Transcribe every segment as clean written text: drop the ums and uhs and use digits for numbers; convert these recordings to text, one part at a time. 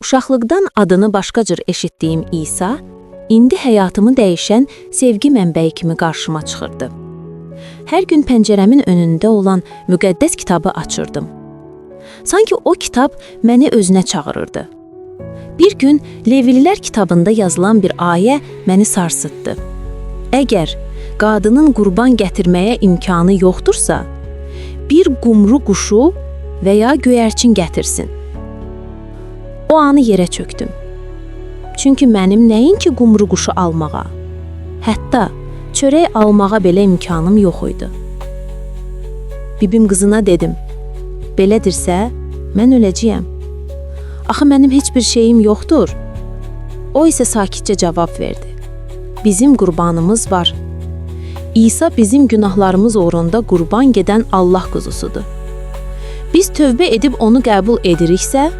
Uşaqlıqdan adını başqa cür eşitdiyim İsa, indi həyatımı dəyişən sevgi mənbəyi kimi qarşıma çıxırdı. Hər gün pəncərəmin önündə olan müqəddəs kitabı açırdım. Sanki o kitab məni özünə çağırırdı. Bir gün Levililər kitabında yazılan bir ayə məni sarsıtdı. Əgər qadının qurban gətirməyə imkanı yoxdursa, bir qumru quşu və ya göyərçin gətirsin. O anı yerə çöktüm. Çünki mənim nəinki qumru quşu almağa, hətta çörək almağa belə imkanım yox idi. Bibim qızına dedim, belədirsə, mən öləcəyəm. Axı mənim heç bir şeyim yoxdur. O isə sakitcə cavab verdi. Bizim qurbanımız var. İsa bizim günahlarımız uğrunda qurban gedən Allah quzusudur. Biz tövbə edib onu qəbul ediriksə,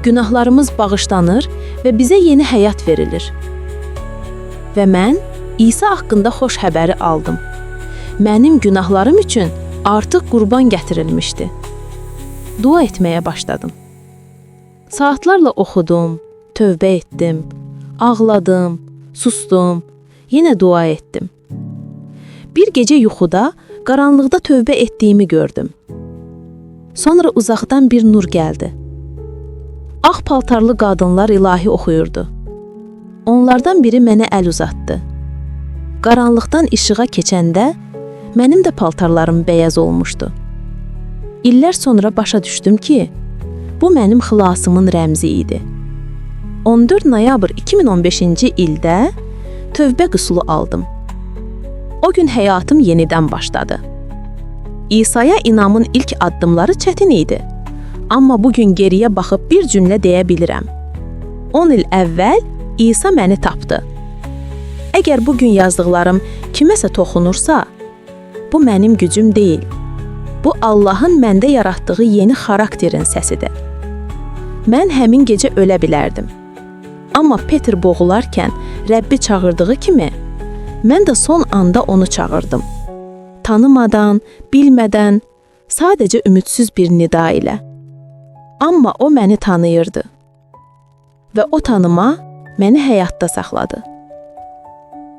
günahlarımız bağışlanır və bizə yeni həyat verilir. Və mən İsa haqqında xoş xəbəri aldım. Mənim günahlarım üçün artıq qurban gətirilmişdi. Dua etməyə başladım. Saatlarla oxudum, tövbə etdim, ağladım, sustum, yenə dua etdim. Bir gecə yuxuda, qaranlıqda tövbə etdiyimi gördüm. Sonra uzaqdan bir nur gəldi. Ağ paltarlı qadınlar ilahi oxuyurdu. Onlardan biri mənə əl uzatdı. Qaranlıqdan işığa keçəndə, mənim də paltarlarım bəyaz olmuşdu. İllər sonra başa düşdüm ki, bu mənim xilasımın rəmzi idi. 14 noyabr 2015-ci ildə tövbə qüsulu aldım. O gün həyatım yenidən başladı. İsa'ya inamın ilk addımları çətin idi. Amma bugün geriyə baxıb bir cümlə deyə bilirəm. 10 il əvvəl İsa məni tapdı. Əgər bugün yazdıqlarım kiməsə toxunursa, bu mənim gücüm deyil. Bu Allahın məndə yaratdığı yeni xarakterin səsidir. Mən həmin gecə ölə bilərdim. Amma Peter boğularkən Rəbbi çağırdığı kimi, mən də son anda onu çağırdım. Tanımadan, bilmədən, sadəcə ümidsiz bir nida ilə. Amma o məni tanıyırdı və o tanıma məni həyatda saxladı.